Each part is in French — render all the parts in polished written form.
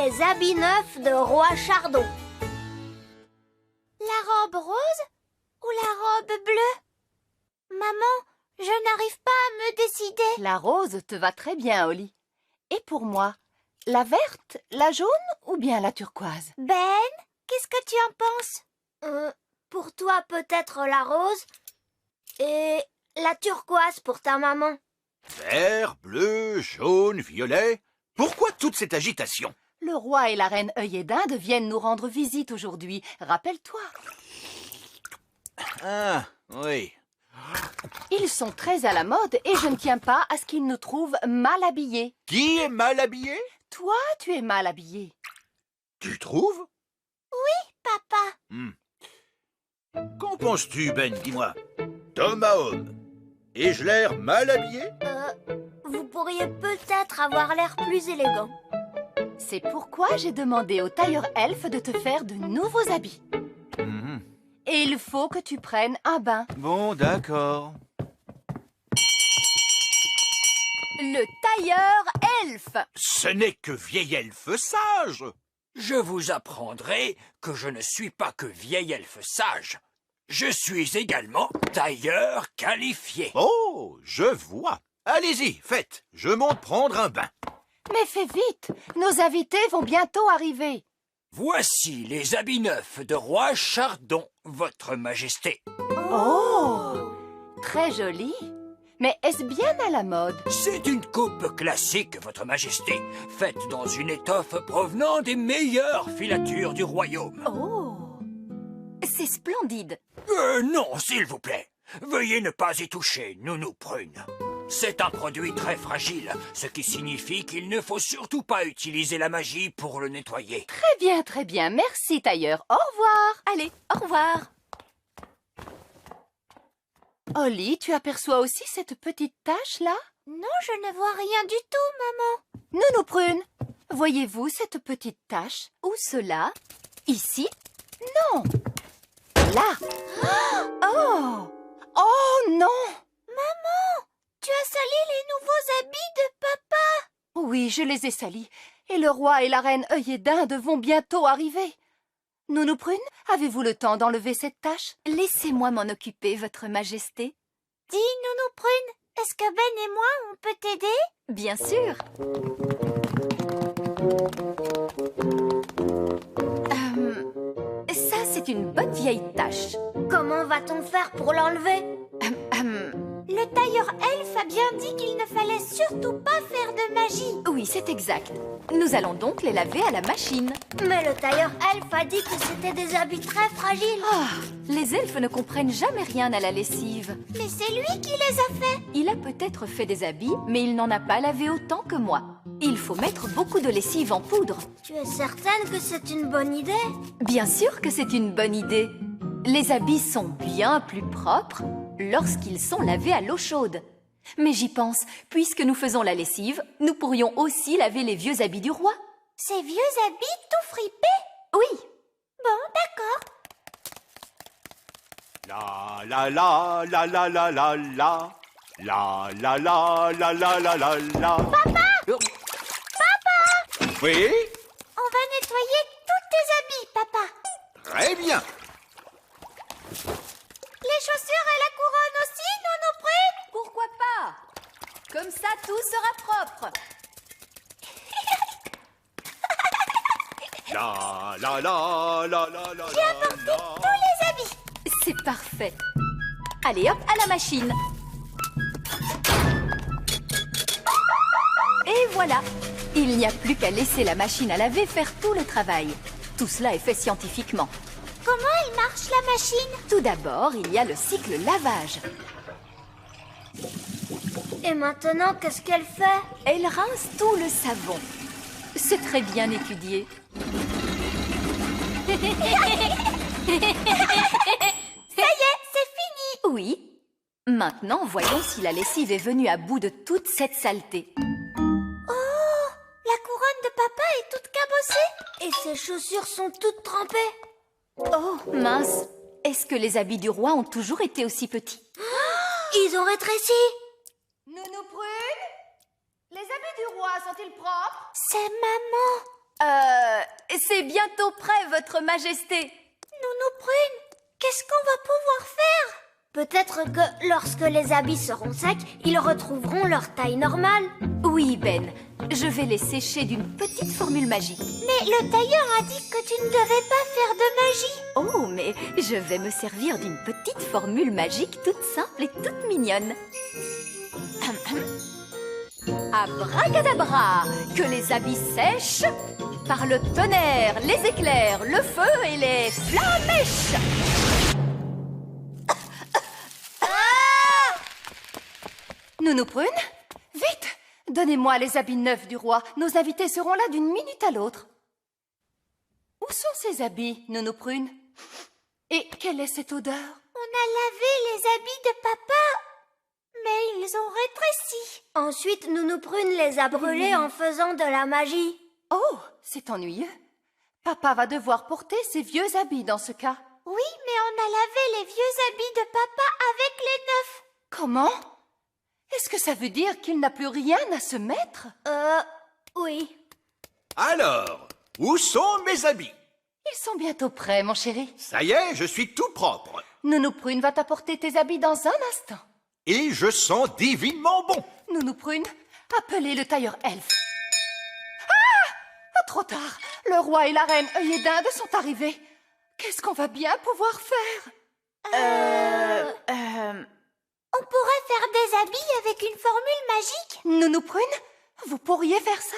Les habits neufs de Roi Chardon. La robe rose ou la robe bleue? Maman, je n'arrive pas à me décider. La rose te va très bien, Holly. Et pour moi, la verte, la jaune ou bien la turquoise? Ben, qu'est-ce que tu en penses? Pour toi, peut-être la rose et la turquoise pour ta maman. Vert, bleu, jaune, violet. Pourquoi toute cette agitation? Le roi et la reine œillet d'Inde viennent nous rendre visite aujourd'hui. Rappelle-toi. Ah, oui. Ils sont très à la mode et je ne tiens pas à ce qu'ils nous trouvent mal habillés. Qui est mal habillé? Toi, tu es mal habillé. Tu trouves? Papa, Qu'en penses-tu, Ben? Dis-moi. D'homme à homme. Ai-je l'air mal habillé? vous pourriez peut-être avoir l'air plus élégant. C'est pourquoi j'ai demandé au tailleur elfe de te faire de nouveaux habits. Mhm. Et il faut que tu prennes un bain. Bon, d'accord. Le tailleur elfe. Ce n'est que vieil elfe sage. Je vous apprendrai que je ne suis pas que vieil elfe sage. Je suis également tailleur qualifié. Oh, je vois. Allez-y, faites. Je monte prendre un bain. Mais fais vite, nos invités vont bientôt arriver. Voici les habits neufs de Roi Chardon, votre majesté. Oh, très joli. Mais est-ce bien à la mode? C'est une coupe classique, votre majesté, faite dans une étoffe provenant des meilleures filatures du royaume. Oh, c'est splendide. Non, s'il vous plaît. Veuillez ne pas y toucher, Nounou Prune. C'est un produit très fragile, ce qui signifie qu'il ne faut surtout pas utiliser la magie pour le nettoyer. Très bien, merci tailleur. Au revoir. Allez, au revoir. Holly, tu aperçois aussi cette petite tache-là? Non, je ne vois rien du tout, maman. Nounou Prune, voyez-vous cette petite tache? Où cela? Ici? Non. Là. Oh! Oh non! Maman, tu as sali les nouveaux habits de papa. Oui, je les ai salis. Et le roi et la reine œillet d'Inde vont bientôt arriver. Nounou Prune, avez-vous le temps d'enlever cette tache? Laissez-moi m'en occuper, votre majesté. Dis, Nounou Prune, est-ce que Ben et moi, on peut t'aider? Bien sûr. Ça, c'est une bonne vieille tache. Comment va-t-on faire pour l'enlever? Le tailleur elfe a bien dit qu'il ne fallait surtout pas faire de magie. Oui, c'est exact. Nous allons donc les laver à la machine. Mais le tailleur elfe a dit que c'était des habits très fragiles. Ah, les elfes ne comprennent jamais rien à la lessive. Mais c'est lui qui les a faits. Il a peut-être fait des habits, mais il n'en a pas lavé autant que moi. Il faut mettre beaucoup de lessive en poudre. Tu es certaine que c'est une bonne idée? Bien sûr que c'est une bonne idée. Les habits sont bien plus propres lorsqu'ils sont lavés à l'eau chaude. Mais j'y pense, puisque nous faisons la lessive, nous pourrions aussi laver les vieux habits du roi. Ces vieux habits tout fripés? Oui. Bon, d'accord. La la la la la la la la. La la la la la la la la. Papa! Oui? On va nettoyer tous tes habits, papa. Très bien. Les chaussures et la couronne aussi, Nounou Prune? Pourquoi pas? Comme ça, tout sera propre. La la la la la la. J'ai apporté tous les habits. C'est parfait. Allez hop, à la machine. Et voilà. Il n'y a plus qu'à laisser la machine à laver faire tout le travail. Tout cela est fait scientifiquement. Comment elle marche, la machine? Tout d'abord, il y a le cycle lavage. Et maintenant, qu'est-ce qu'elle fait? Elle rince tout le savon. C'est très bien étudié. Ça y est, c'est fini. Oui. Maintenant, voyons si la lessive est venue à bout de toute cette saleté. Oh, la couronne de papa est toute cabossée. Et ses chaussures sont toutes trempées. Oh, mince. Est-ce que les habits du roi ont toujours été aussi petits? Ils ont rétréci. Nounou Prune, les habits du roi sont-ils propres? C'est maman. C'est bientôt prêt, votre majesté. Nounou Prune, qu'est-ce qu'on va pouvoir faire? Peut-être que lorsque les habits seront secs, ils retrouveront leur taille normale. Oui, Ben. Je vais les sécher d'une petite formule magique. Mais le tailleur a dit que tu ne devais pas faire de magie. Oh, mais je vais me servir d'une petite formule magique toute simple et toute mignonne. Abracadabra, que les habits sèchent par le tonnerre, les éclairs, le feu et les flamèches. Nounou Prune, vite! Donnez-moi les habits neufs du roi. Nos invités seront là d'une minute à l'autre. Où sont ces habits, Nounou Prune? Et quelle est cette odeur? On a lavé les habits de papa, mais ils ont rétréci. Ensuite, Nounou Prune les a brûlés en faisant de la magie. Oh, c'est ennuyeux. Papa va devoir porter ses vieux habits dans ce cas. Oui, mais on a lavé les vieux habits de papa avec les neufs. Comment? Est-ce que ça veut dire qu'il n'a plus rien à se mettre? Oui. Alors, où sont mes habits? Ils sont bientôt prêts, mon chéri. Ça y est, je suis tout propre. Nounou Prune va t'apporter tes habits dans un instant. Et je sens divinement bon. Nounou Prune, appelez le tailleur elfe. Ah! Trop tard. Le roi et la reine œillet d'Inde sont arrivés. Qu'est-ce qu'on va bien pouvoir faire? On pourrait faire des habits avec une formule magique. Nounou Prune, vous pourriez faire ça?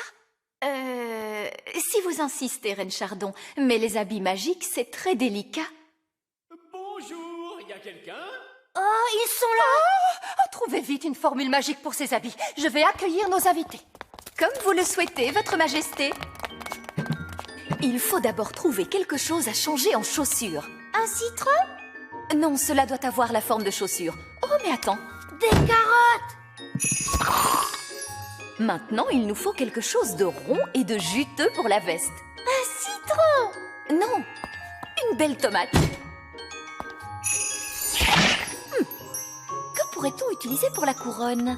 Si vous insistez, Reine Chardon, mais les habits magiques, c'est très délicat. Bonjour, y a quelqu'un? Oh, ils sont là. Trouvez vite une formule magique pour ces habits. Je vais accueillir nos invités. Comme vous le souhaitez, Votre Majesté. Il faut d'abord trouver quelque chose à changer en chaussures. Un citron? Non, cela doit avoir la forme de chaussures. Oh, mais attends. Des carottes. Maintenant, il nous faut quelque chose de rond et de juteux pour la veste. Un citron. Non, une belle tomate. Que pourrait-on utiliser pour la couronne?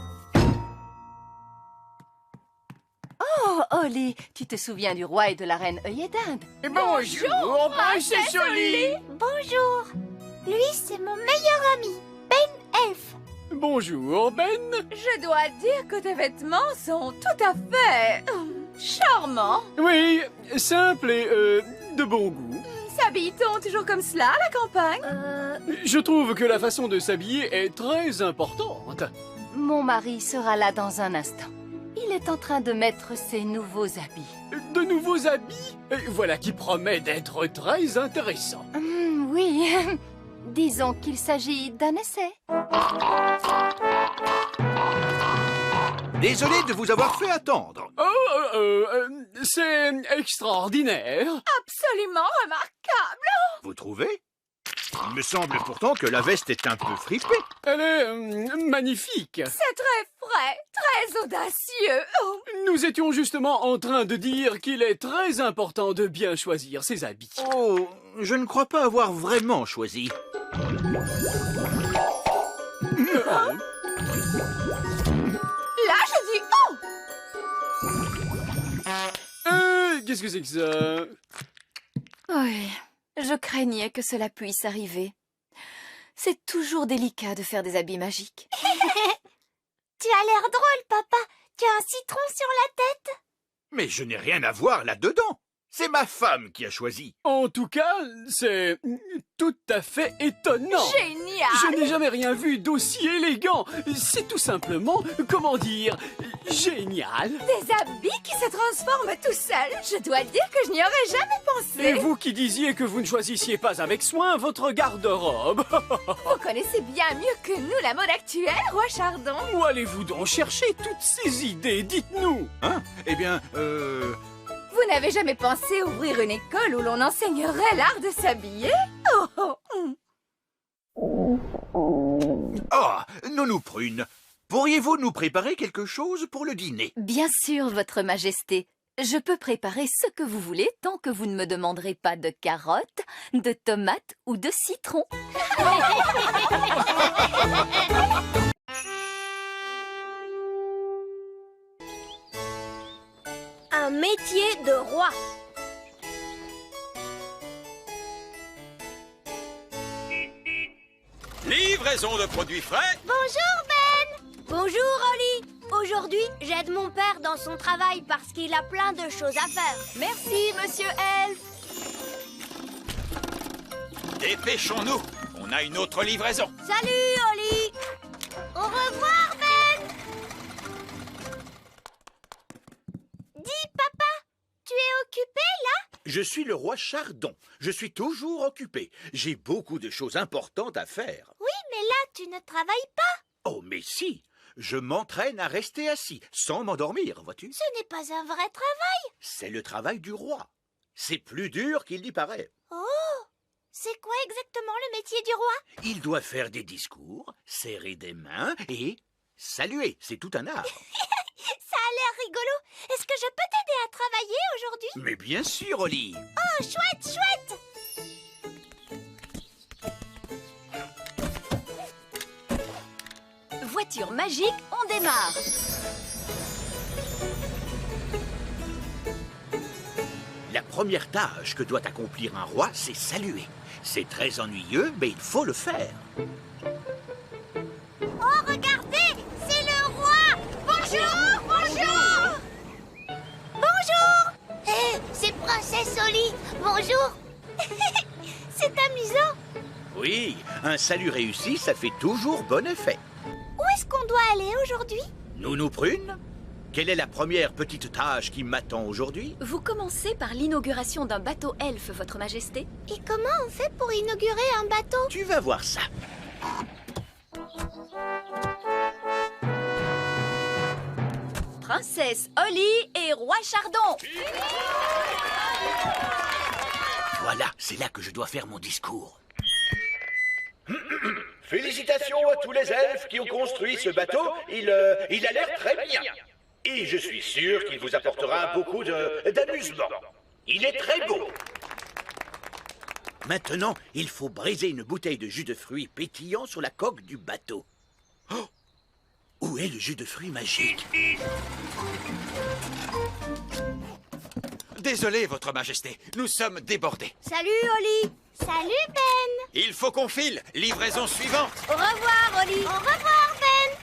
Oh, Olly, tu te souviens du roi et de la reine œillet d'Inde? Bonjour, princesse Oli. Bonjour. Lui, c'est mon meilleur ami, Ben Elf. Bonjour, Ben. Je dois dire que tes vêtements sont tout à fait charmants. Oui, simple et de bon goût. S'habille-t-on toujours comme cela à la campagne? Je trouve que la façon de s'habiller est très importante. Mon mari sera là dans un instant. Il est en train de mettre ses nouveaux habits. De nouveaux habits? Voilà qui promet d'être très intéressant. Oui, disons qu'il s'agit d'un essai. Désolé de vous avoir fait attendre. C'est extraordinaire. Absolument remarquable. Vous trouvez? Il me semble pourtant que la veste est un peu fripée. Elle est magnifique. C'est très frais, très audacieux. Oh. Nous étions justement en train de dire qu'il est très important de bien choisir ses habits. Oh, je ne crois pas avoir vraiment choisi. Là, je dis oh. Qu'est-ce que c'est que ça? Oui, je craignais que cela puisse arriver. C'est toujours délicat de faire des habits magiques. Tu as l'air drôle, papa. Tu as un citron sur la tête. Mais je n'ai rien à voir là-dedans. C'est ma femme qui a choisi. En tout cas, c'est tout à fait étonnant. Génial. Je n'ai jamais rien vu d'aussi élégant. C'est tout simplement, comment dire, génial. Des habits qui se transforment tout seuls. Je dois dire que je n'y aurais jamais pensé. Et vous qui disiez que vous ne choisissiez pas avec soin votre garde-robe. Vous connaissez bien mieux que nous la mode actuelle, roi Chardon. Où allez-vous donc chercher toutes ces idées? Dites-nous. Hein? Eh bien, Vous n'avez jamais pensé ouvrir une école où l'on enseignerait l'art de s'habiller? oh, Nounou Prune, pourriez-vous nous préparer quelque chose pour le dîner? Bien sûr, Votre Majesté. Je peux préparer ce que vous voulez tant que vous ne me demanderez pas de carottes, de tomates ou de citron. un métier de roi. Livraison de produits frais. Bonjour Ben. Bonjour Oli. Aujourd'hui, j'aide mon père dans son travail parce qu'il a plein de choses à faire. Merci, monsieur Elf. Dépêchons-nous. On a une autre livraison. Salut Oli. Au revoir Ben. Dis papa, tu es occupé là? Je suis le roi Chardon. Je suis toujours occupé. J'ai beaucoup de choses importantes à faire. Oui, mais là, tu ne travailles pas. Oh, mais si. Je m'entraîne à rester assis, sans m'endormir, vois-tu? Ce n'est pas un vrai travail. C'est le travail du roi. C'est plus dur qu'il n'y paraît. Oh, c'est quoi exactement le métier du roi? Il doit faire des discours, serrer des mains et saluer. C'est tout un art. Ça a l'air rigolo. Est-ce que je peux t'aider à travailler aujourd'hui? Mais bien sûr, Oli. Oh, chouette, chouette. Voiture magique, on démarre. La première tâche que doit accomplir un roi, c'est saluer. C'est très ennuyeux, mais il faut le faire. Oh, regardez, c'est le roi. Bonjour, bonjour. Bonjour. Hé, c'est Princesse Oli. Bonjour. C'est amusant. Oui, un salut réussi, ça fait toujours bon effet. Où est-ce qu'on doit aller aujourd'hui? Nounou Prune, quelle est la première petite tâche qui m'attend aujourd'hui? Vous commencez par l'inauguration d'un bateau elfe, votre majesté. Et comment on fait pour inaugurer un bateau? Tu vas voir ça. Princesse Oli et roi Chardon. Voilà, c'est là que je dois faire mon discours. Félicitations à tous les elfes qui ont construit ce bateau. Il a l'air très bien. Et je suis sûr qu'il vous apportera beaucoup d'amusement. Il est très beau. Maintenant, il faut briser une bouteille de jus de fruits pétillant sur la coque du bateau. Oh! Où est le jus de fruits magique? Désolé, votre majesté, nous sommes débordés. Salut Oli. Salut Ben. Il faut qu'on file. Livraison suivante. Au revoir Oli. Au revoir Ben.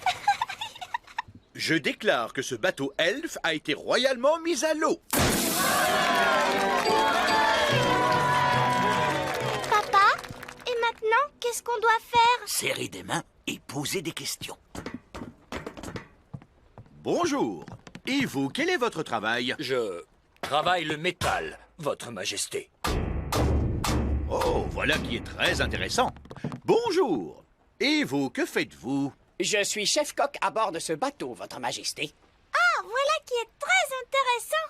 Je déclare que ce bateau elfe a été royalement mis à l'eau. Papa, et maintenant, qu'est-ce qu'on doit faire? Serrer des mains et poser des questions. Bonjour. Et vous, quel est votre travail? Je travaille le métal, votre majesté. Oh, voilà qui est très intéressant. Bonjour. Et vous, que faites-vous? Je suis chef-coq à bord de ce bateau, votre majesté. Ah, voilà qui est très intéressant.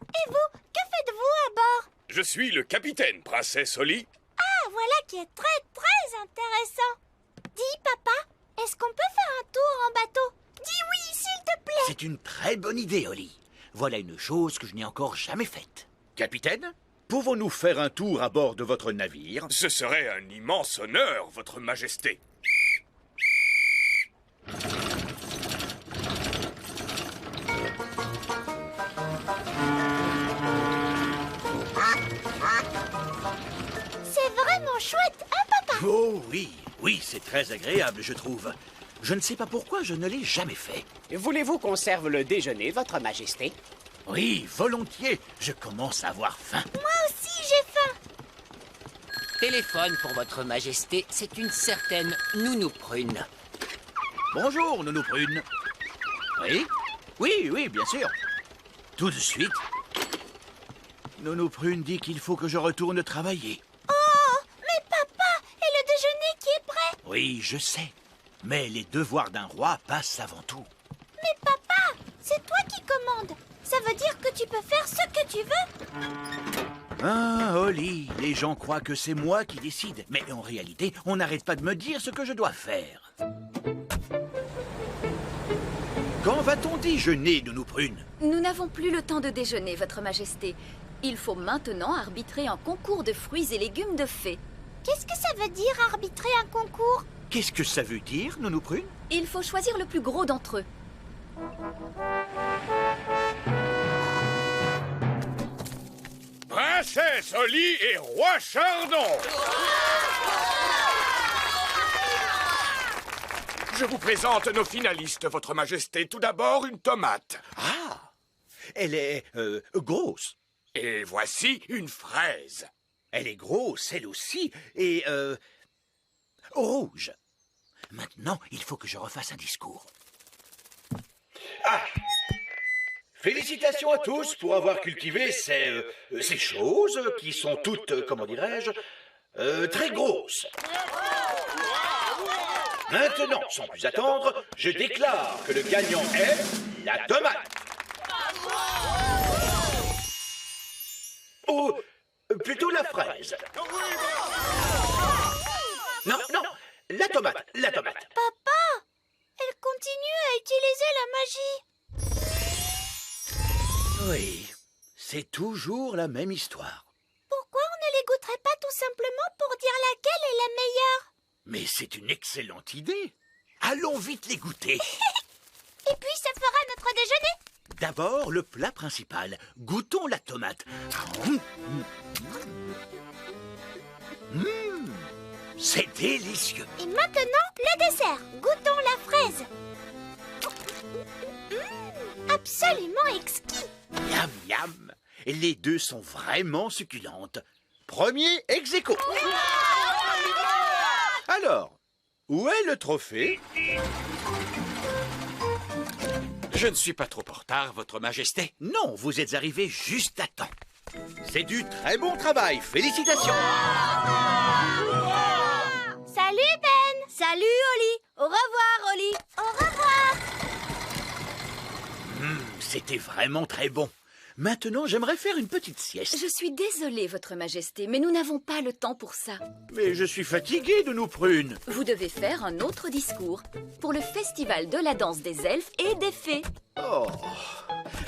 Et vous, que faites-vous à bord? Je suis le capitaine, princesse Oli. Ah, voilà qui est très, très intéressant. Dis, papa, est-ce qu'on peut faire un tour en bateau? Dis oui, s'il te plaît. C'est une très bonne idée, Oli. Voilà une chose que je n'ai encore jamais faite. Capitaine, pouvons-nous faire un tour à bord de votre navire? Ce serait un immense honneur, votre majesté. C'est vraiment chouette, hein, papa? Oh oui, oui, c'est très agréable, je trouve. Je ne sais pas pourquoi je ne l'ai jamais fait. Voulez-vous qu'on serve le déjeuner, votre majesté? Oui, volontiers. Je commence à avoir faim. Moi aussi, j'ai faim. Téléphone pour votre majesté, c'est une certaine Nounou Prune. Bonjour, Nounou Prune. Oui? Oui, oui, bien sûr. Tout de suite. Nounou Prune dit qu'il faut que je retourne travailler. Oh, mais papa, et le déjeuner qui est prêt? Oui, je sais. Mais les devoirs d'un roi passent avant tout. Mais papa, c'est toi qui commandes. Ça veut dire que tu peux faire ce que tu veux. Ah, Oli, les gens croient que c'est moi qui décide. Mais en réalité, on n'arrête pas de me dire ce que je dois faire. Quand va-t-on déjeuner, Nounou Prune? Nous n'avons plus le temps de déjeuner, votre majesté. Il faut maintenant arbitrer un concours de fruits et légumes de fées. Qu'est-ce que ça veut dire, arbitrer un concours? Qu'est-ce que ça veut dire, Nounou Prune? Il faut choisir le plus gros d'entre eux. Princesse Oli et Roi Chardon. Je vous présente nos finalistes, Votre Majesté. Tout d'abord, une tomate. Ah, elle est grosse. Et voici une fraise. Elle est grosse, elle aussi, et rouge. Maintenant, il faut que je refasse un discours. Ah! Félicitations à tous pour avoir cultivé ces choses qui sont toutes, comment dirais-je, très grosses. Maintenant, sans plus attendre, je déclare que le gagnant est la tomate. Ou plutôt la fraise. Non, non, la tomate, la tomate. Papa, elle continue à utiliser la magie. Oui, c'est toujours la même histoire. Pourquoi on ne les goûterait pas tout simplement pour dire laquelle est la meilleure? Mais c'est une excellente idée. Allons vite les goûter. Et puis ça fera notre déjeuner. D'abord, le plat principal. Goûtons la tomate. C'est délicieux. Et maintenant, le dessert. Goûtons la fraise. Absolument exquis. Miam, miam. Les deux sont vraiment succulentes. Premier ex aequo. Alors, où est le trophée? Je ne suis pas trop en retard, Votre Majesté. Non, vous êtes arrivé juste à temps. C'est du très bon travail. Félicitations. Salut Ben. Salut Oli. Au revoir Oli. Au revoir. C'était vraiment très bon. Maintenant, j'aimerais faire une petite sieste. Je suis désolée, Votre Majesté, mais nous n'avons pas le temps pour ça. Mais je suis fatigué de nos prunes. Vous devez faire un autre discours pour le festival de la danse des elfes et des fées. Oh,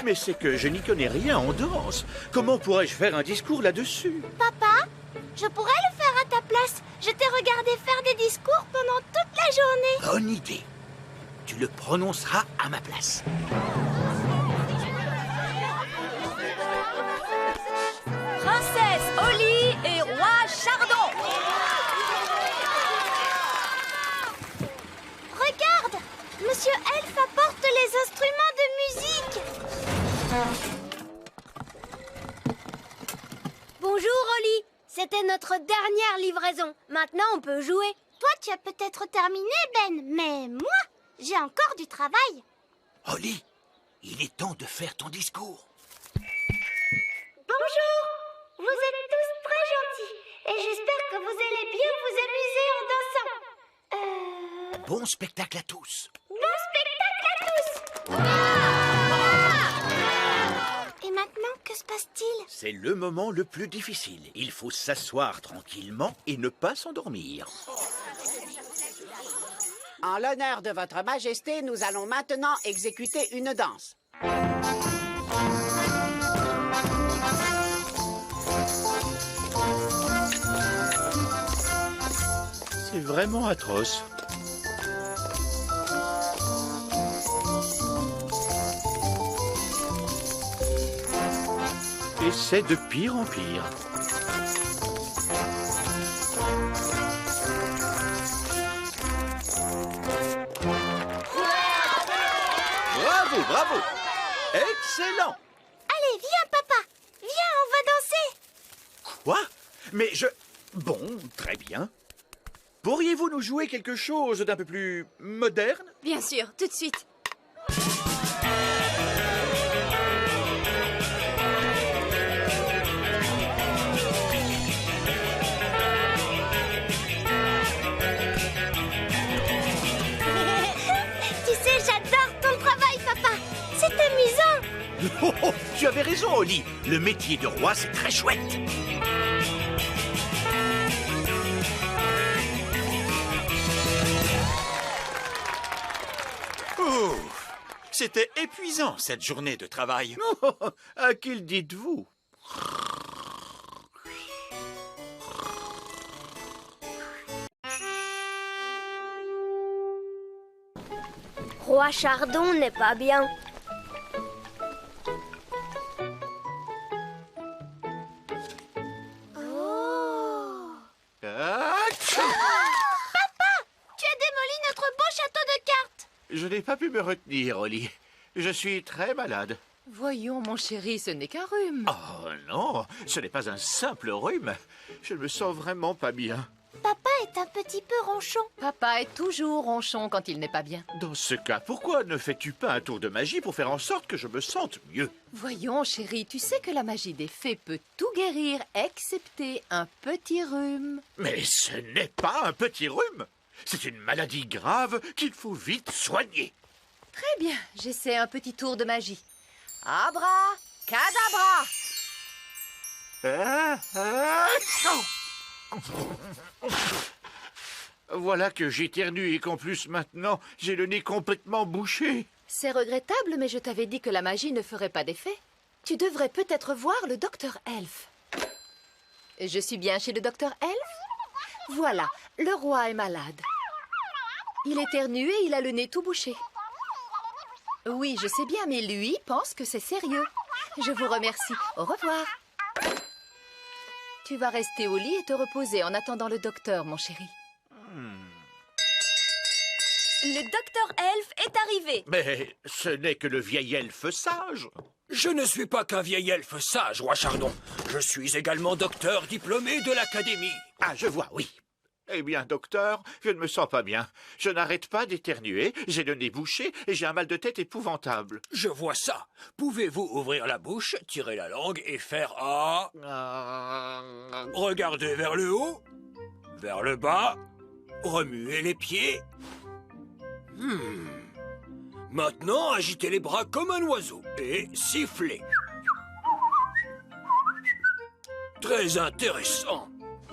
mais c'est que je n'y connais rien en danse. Comment pourrais-je faire un discours là-dessus? Papa, je pourrais le faire à ta place. Je t'ai regardé faire des discours pendant toute la journée. Bonne idée. Tu le prononceras à ma place. Princesse Oli et Roi Chardon. Regarde, Monsieur Elf apporte les instruments de musique. Bonjour Oli, c'était notre dernière livraison. Maintenant on peut jouer. Toi tu as peut-être terminé Ben, mais moi j'ai encore du travail. Oli, il est temps de faire ton discours. Bonjour, vous êtes tous très gentils et j'espère que vous allez bien vous amuser en dansant. Bon spectacle à tous. Bon spectacle à tous. Et maintenant, que se passe-t-il? C'est le moment le plus difficile. Il faut s'asseoir tranquillement et ne pas s'endormir. En l'honneur de Votre Majesté, nous allons maintenant exécuter une danse. C'est vraiment atroce. Et c'est de pire en pire. Bravo, bravo! Excellent! Allez, viens papa, viens, on va danser. Quoi? Mais je... Bon, très bien. Pourriez-vous nous jouer quelque chose d'un peu plus moderne? Bien sûr, tout de suite. Tu sais, j'adore ton travail papa. C'est amusant. Oh, oh, tu avais raison, Oli. Le métier de roi, c'est très chouette. Oh, c'était épuisant, cette journée de travail. Oh, à qui le dites-vous? Roi Chardon n'est pas bien. n'ai pas pu me retenir, Oli. Je suis très malade. Voyons, mon chéri, ce n'est qu'un rhume. Oh non, ce n'est pas un simple rhume. Je ne me sens vraiment pas bien. Papa est un petit peu ronchon. Papa est toujours ronchon quand il n'est pas bien. Dans ce cas, pourquoi ne fais-tu pas un tour de magie pour faire en sorte que je me sente mieux? Voyons, chéri, tu sais que la magie des fées peut tout guérir, excepté un petit rhume. Mais ce n'est pas un petit rhume. C'est une maladie grave qu'il faut vite soigner. Très bien, j'essaie un petit tour de magie. Abra, cadabra. Voilà que j'éternue et qu'en plus maintenant, j'ai le nez complètement bouché. C'est regrettable, mais je t'avais dit que la magie ne ferait pas d'effet. Tu devrais peut-être voir le docteur Elf. Je suis bien chez le docteur Elf? Voilà, le roi est malade. Il éternue et il a le nez tout bouché. Oui, je sais bien, mais lui pense que c'est sérieux. Je vous remercie. Au revoir. Tu vas rester au lit et te reposer en attendant le docteur, mon chéri. Le docteur Elf est arrivé. Mais ce n'est que le vieil elfe sage. Je ne suis pas qu'un vieil elfe sage, roi Chardon. Je suis également docteur diplômé de l'Académie. Ah, je vois, oui. Eh bien, docteur, je ne me sens pas bien. Je n'arrête pas d'éternuer, j'ai le nez bouché et j'ai un mal de tête épouvantable. Je vois ça. Pouvez-vous ouvrir la bouche, tirer la langue et faire A? Regardez vers le haut, vers le bas, remuez les pieds. Maintenant, agitez les bras comme un oiseau et sifflez. Très intéressant.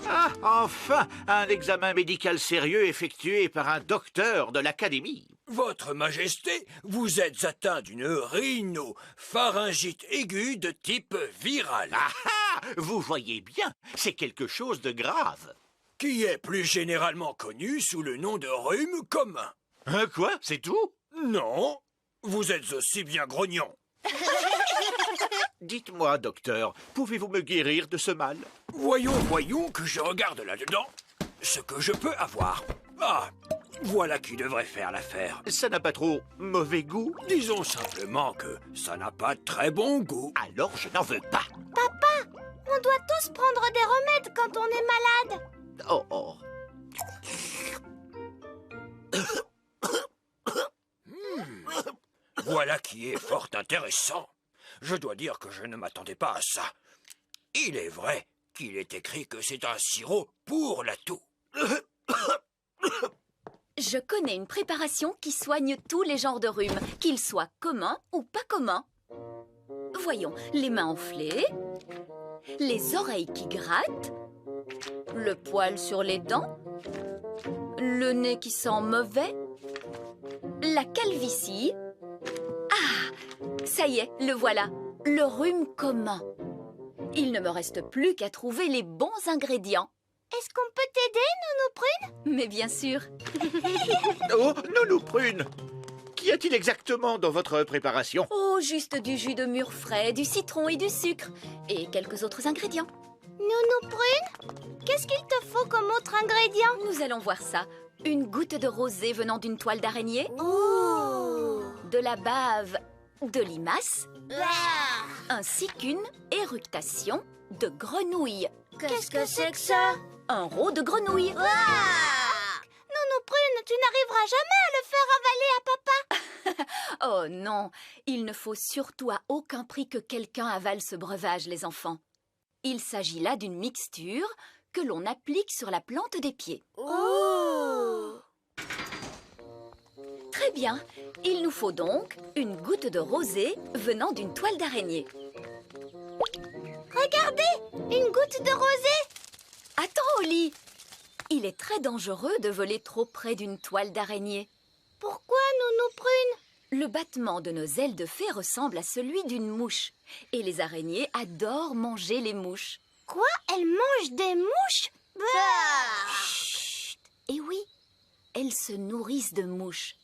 Ah, enfin, un examen médical sérieux effectué par un docteur de l'Académie. Votre Majesté, vous êtes atteint d'une rhinopharyngite aiguë de type viral. Ah ah, vous voyez bien, c'est quelque chose de grave. Qui est plus généralement connu sous le nom de rhume commun. Quoi? C'est tout? Non, vous êtes aussi bien grognon. Dites-moi, docteur, pouvez-vous me guérir de ce mal? Voyons que je regarde là-dedans ce que je peux avoir. Ah, voilà qui devrait faire l'affaire. Ça n'a pas trop mauvais goût? Disons simplement que ça n'a pas de très bon goût. Alors je n'en veux pas. Papa, on doit tous prendre des remèdes quand on est malade. Oh, oh. Voilà qui est fort intéressant. Je dois dire que je ne m'attendais pas à ça. Il est vrai qu'il est écrit que c'est un sirop pour la toux. Je connais une préparation qui soigne tous les genres de rhume, qu'ils soient communs ou pas communs. Voyons, les mains enflées, les oreilles qui grattent, le poil sur les dents, le nez qui sent mauvais, la calvitie. Ah, ça y est, le voilà, le rhume commun. Il ne me reste plus qu'à trouver les bons ingrédients. Est-ce qu'on peut t'aider, Nounou Prune? Mais bien sûr. Oh, Nounou Prune, qu'y a-t-il exactement dans votre préparation? Oh, juste du jus de mûre frais, du citron et du sucre. Et quelques autres ingrédients. Nounou Prune, qu'est-ce qu'il te faut comme autre ingrédient? Nous allons voir ça. Une goutte de rosée venant d'une toile d'araignée. Oh! De la bave de limace. Ainsi qu'une éructation de grenouille. Qu'est-ce que c'est que ça? Un rot de grenouille. Nounou Prune, tu n'arriveras jamais à le faire avaler à papa. Oh non, il ne faut surtout à aucun prix que quelqu'un avale ce breuvage, les enfants. Il s'agit là d'une mixture que l'on applique sur la plante des pieds. Oh! Très bien, il nous faut donc une goutte de rosée venant d'une toile d'araignée. Regardez, une goutte de rosée. Attends, Oli. Il est très dangereux de voler trop près d'une toile d'araignée. Pourquoi, Nounou Prune? Le battement de nos ailes de fée ressemble à celui d'une mouche. Et les araignées adorent manger les mouches. Quoi? Elles mangent des mouches? Bah! Chut! Et oui, elles se nourrissent de mouches.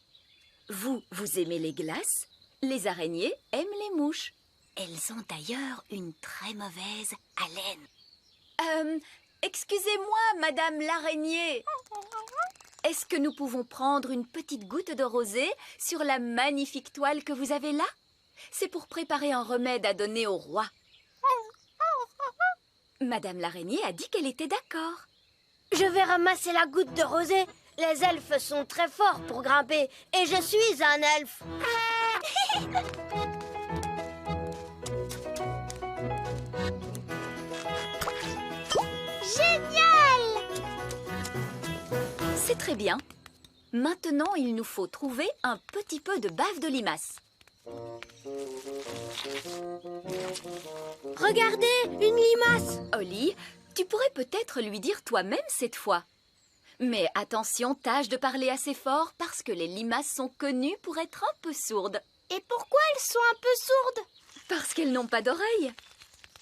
Vous aimez les glaces? Les araignées aiment les mouches. Elles ont d'ailleurs une très mauvaise haleine. Excusez-moi, Madame l'araignée. est-ce que nous pouvons prendre une petite goutte de rosée sur la magnifique toile que vous avez là? C'est pour préparer un remède à donner au roi. Madame l'araignée a dit qu'elle était d'accord. Je vais ramasser la goutte de rosée. Les elfes sont très forts pour grimper et je suis un elfe. Génial! C'est très bien. Maintenant, il nous faut trouver un petit peu de bave de limace. Regardez, une limace! Holly, tu pourrais peut-être lui dire toi-même cette fois. Mais attention, tâche de parler assez fort parce que les limaces sont connues pour être un peu sourdes. Et pourquoi elles sont un peu sourdes? Parce qu'elles n'ont pas d'oreilles.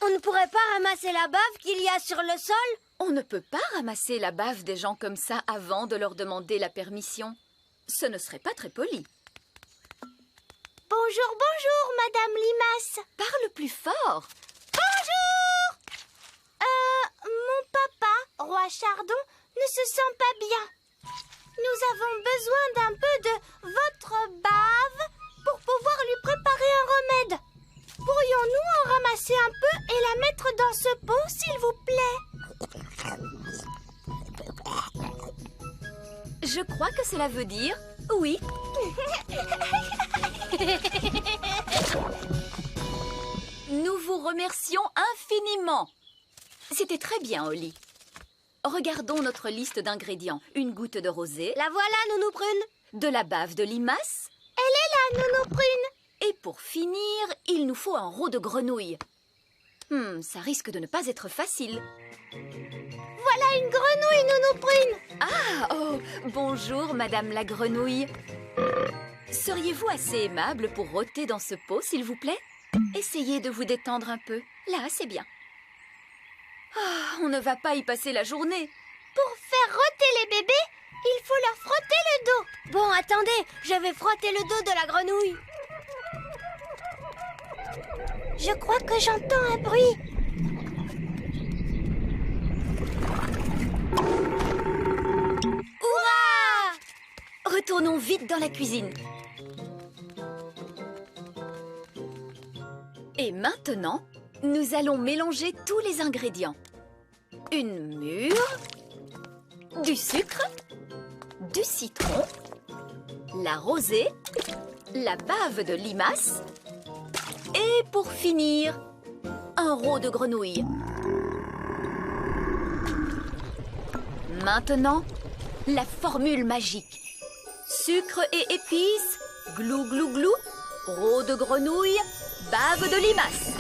On ne pourrait pas ramasser la bave qu'il y a sur le sol? On ne peut pas ramasser la bave des gens comme ça avant de leur demander la permission. Ce ne serait pas très poli. Bonjour, bonjour, Madame Limace. Parle plus fort. Bonjour! Mon papa, Roi Chardon, ne se sent pas bien. Nous avons besoin d'un peu de votre bave pour pouvoir lui préparer un remède. Pourrions-nous en ramasser un peu et la mettre dans ce pot, s'il vous plaît? Je crois que cela veut dire oui. Nous vous remercions infiniment. C'était très bien, Holly. Regardons notre liste d'ingrédients. Une goutte de rosée. La voilà, Nounou Prune. De la bave de limace. Elle est là, Nounou Prune. Et pour finir, il nous faut un rot de grenouille. Ça risque de ne pas être facile. Voilà une grenouille, Nounou Prune. Ah, oh, bonjour, Madame la grenouille. Seriez-vous assez aimable pour rôter dans ce pot, s'il vous plaît? Essayez de vous détendre un peu. Là, c'est bien. On ne va pas y passer la journée. Pour faire rôter les bébés, il faut leur frotter le dos. Bon, attendez, je vais frotter le dos de la grenouille. Je crois que j'entends un bruit. Hurrah! Retournons vite dans la cuisine. Et maintenant, nous allons mélanger tous les ingrédients. Une mûre, du sucre, du citron, la rosée, la bave de limace et pour finir, un rot de grenouille. Maintenant, la formule magique. Sucre et épices, glou glou glou, rot de grenouille, bave de limace.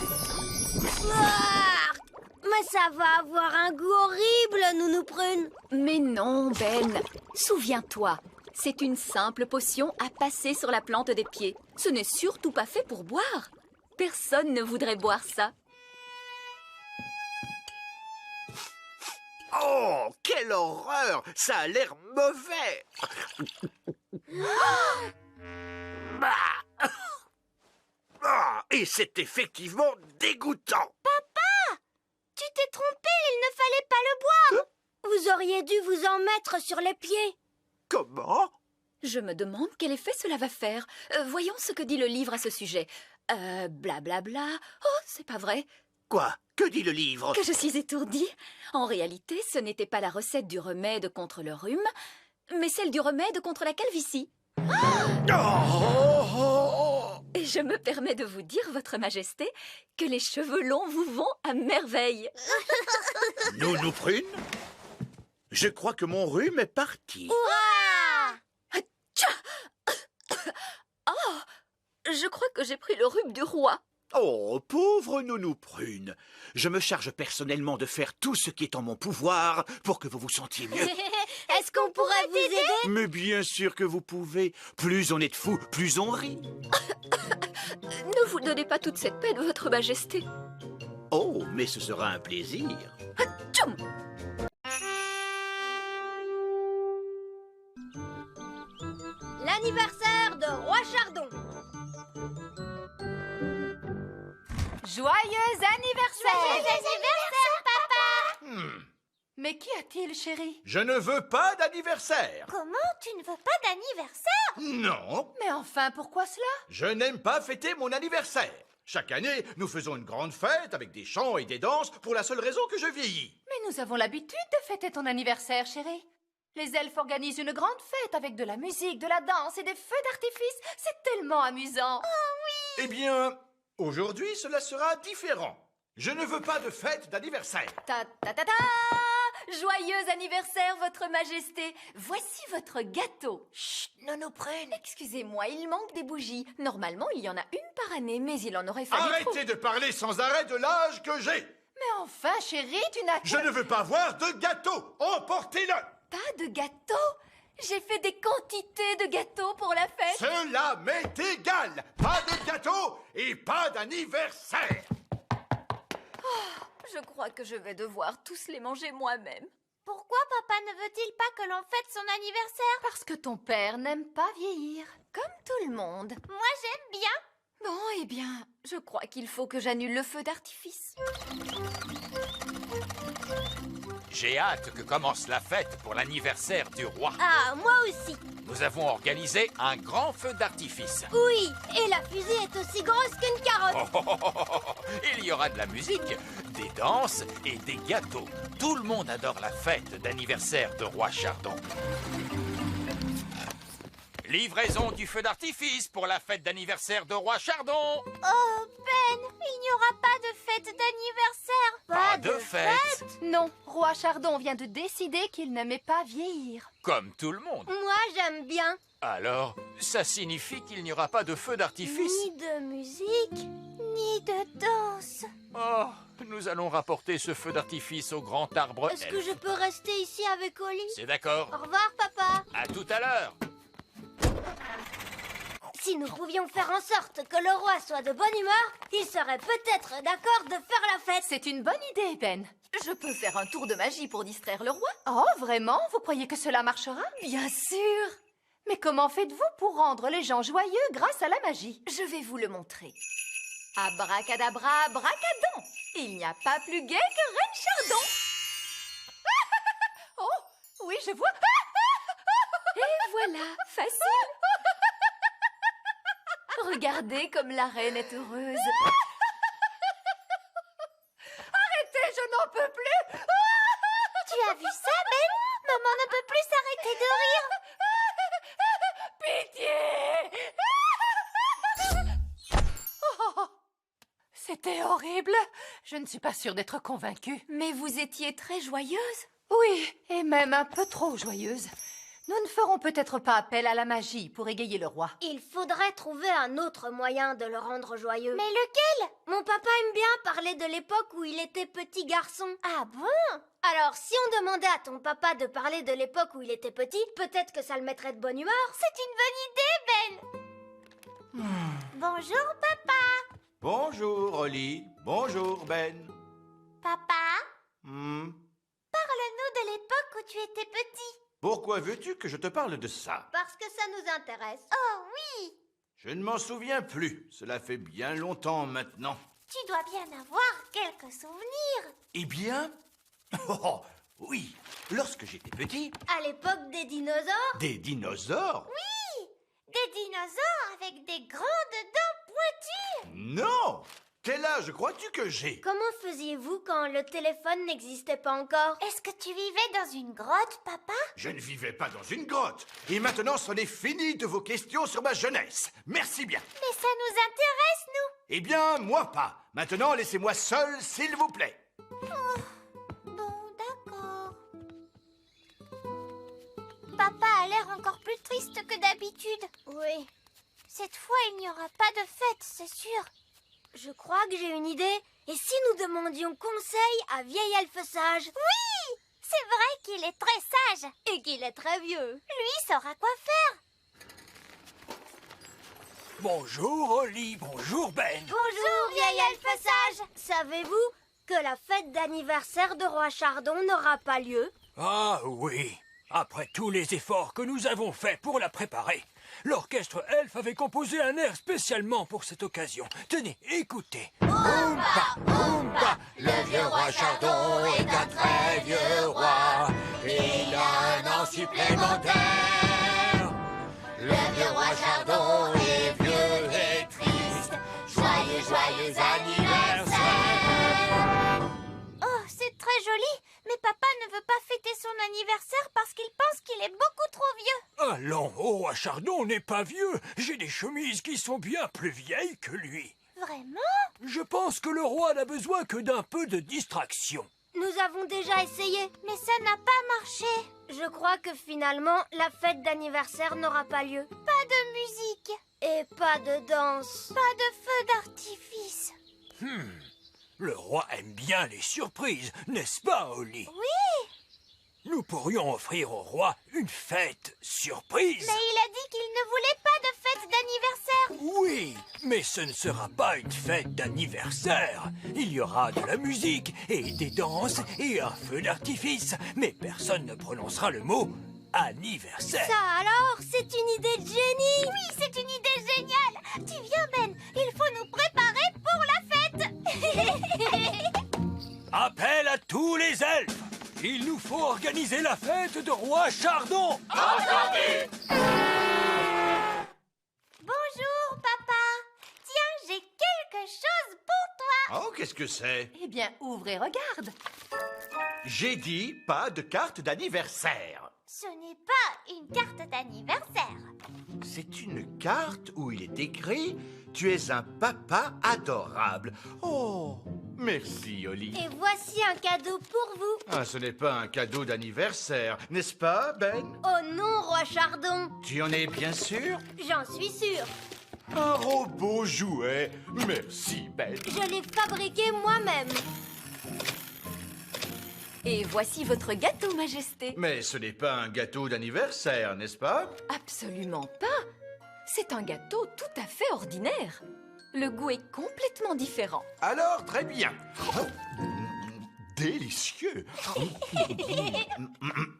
Mais ça va avoir un goût horrible, Nounou Prune. Mais non, Ben. Souviens-toi, c'est une simple potion à passer sur la plante des pieds. Ce n'est surtout pas fait pour boire. Personne ne voudrait boire ça. Oh, quelle horreur! Ça a l'air mauvais! Et c'est effectivement dégoûtant! Papa! Tu t'es trompé, il ne fallait pas le boire! Vous auriez dû vous en mettre sur les pieds. Comment? Je me demande quel effet cela va faire. Voyons ce que dit le livre à ce sujet. Blablabla. Oh, c'est pas vrai. Quoi? Que dit le livre? Que je suis étourdie. En réalité, ce n'était pas la recette du remède contre le rhume, mais celle du remède contre la calvitie. Et je me permets de vous dire, Votre Majesté, que les cheveux longs vous vont à merveille. Nounou Prune? Je crois que mon rhume est parti. Oh, je crois que j'ai pris le rhume du roi. Oh, pauvre Nounou Prune. Je me charge personnellement de faire tout ce qui est en mon pouvoir pour que vous vous sentiez mieux. Est-ce qu'on pourrait vous aider? Mais bien sûr que vous pouvez. Plus on est de fous, plus on rit. Ne vous donnez pas toute cette peine, Votre Majesté. Oh, mais ce sera un plaisir. Hatchoum! L'anniversaire de Roi Chardon. Joyeux anniversaire! Joyeux anniversaire, papa! Mais qu'y a-t-il, chérie? Je ne veux pas d'anniversaire. Comment tu ne veux pas d'anniversaire? Non, Mais enfin, pourquoi cela? je n'aime pas fêter mon anniversaire. Chaque année, nous faisons une grande fête avec des chants et des danses pour la seule raison que je vieillis. Mais nous avons l'habitude de fêter ton anniversaire, chérie. Les elfes organisent une grande fête avec de la musique, de la danse et des feux d'artifice. C'est tellement amusant. Eh bien, aujourd'hui, cela sera différent. Je ne veux pas de fête d'anniversaire. Ta ta ta ta! Joyeux anniversaire, Votre Majesté! Voici votre gâteau. Chut, Nounou Prune. Excusez-moi, il manque des bougies. Normalement, il y en a une par année, mais il en aurait fallu trop. Arrêtez de parler sans arrêt de l'âge que j'ai. Mais enfin, chérie, tu n'as Je ne veux pas voir de gâteau. Emportez-le. Pas de gâteau? J'ai fait des quantités de gâteaux pour la fête. Cela m'est égal. Pas de gâteau et pas d'anniversaire. Je crois que je vais devoir tous les manger moi-même. Pourquoi papa ne veut-il pas que l'on fête son anniversaire? Parce que ton père n'aime pas vieillir. Comme tout le monde. Moi j'aime bien. Bon, eh bien, je crois qu'il faut que j'annule le feu d'artifice. J'ai hâte que commence la fête pour l'anniversaire du roi. Ah, moi aussi. Nous avons organisé un grand feu d'artifice. Oui, et la fusée est aussi grosse qu'une carotte. Il y aura de la musique, des danses et des gâteaux. Tout le monde adore la fête d'anniversaire de Roi Chardon. Livraison du feu d'artifice pour la fête d'anniversaire de Roi Chardon. Oh, Ben, il n'y aura pas de fête d'anniversaire. Pas de fête. Non, Roi Chardon vient de décider qu'il n'aimait pas vieillir. Comme tout le monde. Moi j'aime bien. Alors, ça signifie qu'il n'y aura pas de feu d'artifice? Ni de musique, ni de danse. Oh, nous allons rapporter ce feu d'artifice au grand arbre Est-ce que elfe. je peux rester ici avec Oli? C'est d'accord. Au revoir, papa. À tout à l'heure. Si nous pouvions faire en sorte que le roi soit de bonne humeur, il serait peut-être d'accord de faire la fête. C'est une bonne idée, Ben. Je peux faire un tour de magie pour distraire le roi? Oh, vraiment? Vous croyez que cela marchera? Bien sûr! Mais comment faites-vous pour rendre les gens joyeux grâce à la magie? Je vais vous le montrer. Abracadabra, bracadon! Il n'y a pas plus gai que Reine Chardon! Oh, oui, je vois. Et voilà, facile! Regardez comme la reine est heureuse. Arrêtez, je n'en peux plus. Tu as vu ça, Ben? Maman ne peut plus s'arrêter de rire. Pitié! Oh, c'était horrible. Je ne suis pas sûre d'être convaincue. Mais vous étiez très joyeuse. Oui, et même un peu trop joyeuse. Nous ne ferons peut-être pas appel à la magie pour égayer le roi. Il faudrait trouver un autre moyen de le rendre joyeux. Mais lequel? Mon papa aime bien parler de l'époque où il était petit garçon. Ah bon? Alors, si on demandait à ton papa de parler de l'époque où il était petit, peut-être que ça le mettrait de bonne humeur. C'est une bonne idée, Ben. Bonjour, papa. Bonjour, Oli. Bonjour, Ben. Papa, Hmm. parle-nous de l'époque où tu étais petit. Pourquoi veux-tu que je te parle de ça? Parce que ça nous intéresse. Oh oui. Je ne m'en souviens plus. Cela fait bien longtemps maintenant. Tu dois bien avoir quelques souvenirs. Eh bien... Oh, oui. Lorsque j'étais petit, À l'époque des dinosaures? des dinosaures? Oui, des dinosaures avec des grandes dents pointues. Non! Quel âge crois-tu que j'ai? Comment faisiez-vous quand le téléphone n'existait pas encore? Est-ce que tu vivais dans une grotte, papa? Je ne vivais pas dans une grotte. Et maintenant, c'en est fini de vos questions sur ma jeunesse. Merci bien. Mais ça nous intéresse, nous. Eh bien, moi pas. Maintenant, laissez-moi seul, s'il vous plaît. Bon, d'accord. Papa a l'air encore plus triste que d'habitude. Oui. Cette fois, il n'y aura pas de fête, c'est sûr. Je crois que j'ai une idée. Et si nous demandions conseil à vieil elfe sage? Oui! C'est vrai qu'il est très sage. Et qu'il est très vieux. Lui saura quoi faire. Bonjour, Oli. Bonjour, Ben. Bonjour, vieil elfe sage. Savez-vous que la fête d'anniversaire de Roi Chardon n'aura pas lieu? Ah oui. Après tous les efforts que nous avons faits pour la préparer, L'orchestre Elf avait composé un air spécialement pour cette occasion. Tenez, écoutez. Oompa, Oompa, le vieux roi Chardon est un très vieux roi. Il a un an supplémentaire. Le vieux roi Chardon est vieux et triste. Joyeux, joyeux anniversaire. Oh, c'est très joli, mais papa ne veut pas fêter son anniversaire parce qu'il pense qu'il est beaucoup trop vieux. Allons, au roi Chardon n'est pas vieux. J'ai des chemises qui sont bien plus vieilles que lui. Vraiment? Je pense que le roi n'a besoin que d'un peu de distraction. Nous avons déjà essayé, mais ça n'a pas marché. Je crois que finalement, la fête d'anniversaire n'aura pas lieu. Pas de musique. Et pas de danse. Pas de feu d'artifice. Le roi aime bien les surprises, n'est-ce pas, Holly? Oui. Nous pourrions offrir au roi une fête surprise. Mais il a dit qu'il ne voulait pas de fête d'anniversaire. Oui, mais ce ne sera pas une fête d'anniversaire. Il y aura de la musique et des danses et un feu d'artifice, mais personne ne prononcera le mot anniversaire. Ça alors, c'est une idée de génie. Oui, c'est une idée géniale. Tu viens, Ben, il faut nous préparer pour la fête. Appel à tous les elfes. Il nous faut organiser la fête de roi Chardon. Entendu. Bonjour, papa. Tiens, j'ai quelque chose pour toi. Oh, qu'est-ce que c'est? Eh bien, ouvre et regarde. J'ai dit pas de carte d'anniversaire. Ce n'est pas une carte d'anniversaire. C'est une carte où il est écrit « Tu es un papa adorable ». Oh, merci, Holly. Et voici un cadeau pour vous. Ah, ce n'est pas un cadeau d'anniversaire, n'est-ce pas, Ben? Oh non, roi Chardon. Tu en es bien sûr? J'en suis sûre. Un robot jouet. Merci, Ben. Je l'ai fabriqué moi-même. Et voici votre gâteau, Majesté. Mais ce n'est pas un gâteau d'anniversaire, n'est-ce pas? Absolument pas. C'est un gâteau tout à fait ordinaire. Le goût est complètement différent. Alors, très bien. Oh, délicieux.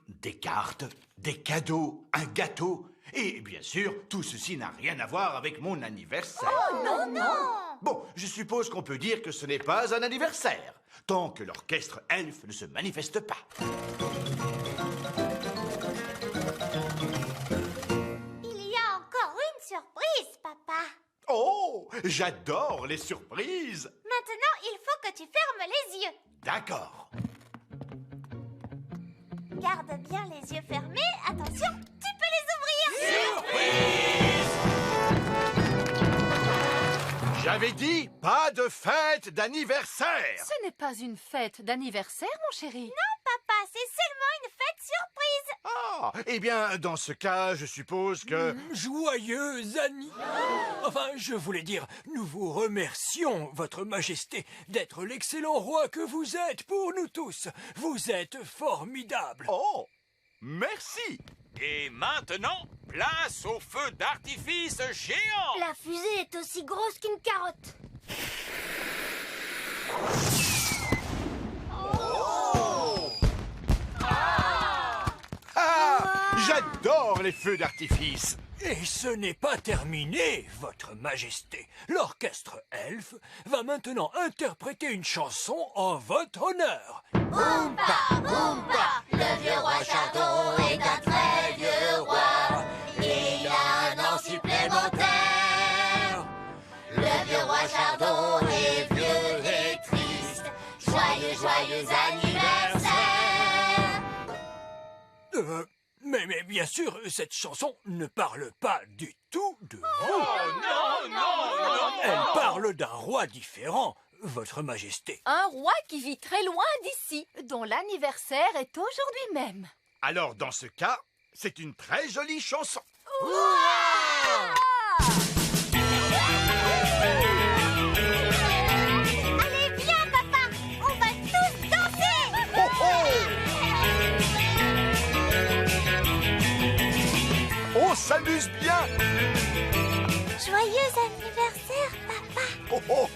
Des cartes, des cadeaux, un gâteau. Et bien sûr, tout ceci n'a rien à voir avec mon anniversaire. Oh non, non! Bon, je suppose qu'on peut dire que ce n'est pas un anniversaire, tant que l'orchestre Elf ne se manifeste pas. Il y a encore une surprise, papa. Oh, j'adore les surprises. Maintenant, il faut que tu fermes les yeux. D'accord. Garde bien les yeux fermés. Attention, tu peux les ouvrir. Surprise! J'avais dit pas de fête d'anniversaire. Ce n'est pas une fête d'anniversaire, mon chéri. Non, papa, c'est seulement une fête surprise. Ah, eh bien, dans ce cas, je suppose que... Joyeux Enfin, je voulais dire, nous vous remercions, votre majesté, d'être l'excellent roi que vous êtes pour nous tous. Vous êtes formidable. Oh, merci. Et maintenant, place au feu d'artifice géant. La fusée est aussi grosse qu'une carotte. J'adore les feux d'artifice. Et ce n'est pas terminé, votre majesté. L'orchestre Elf va maintenant interpréter une chanson en votre honneur. Oompa, Oompa, le vieux roi Chardon est un très vieux roi. Il a un an supplémentaire. Le vieux roi Chardon est vieux et triste. Joyeux, joyeux anniversaire. Mais bien sûr, cette chanson ne parle pas du tout de vous. Non, non, non. Elle parle d'un roi différent, votre majesté. Un roi qui vit très loin d'ici, dont l'anniversaire est aujourd'hui même. Alors, dans ce cas, c'est une très jolie chanson. Allez, viens, papa. On va tous danser. Oh, oh! On s'amuse bien. Joyeux anniversaire, papa. Oh, oh!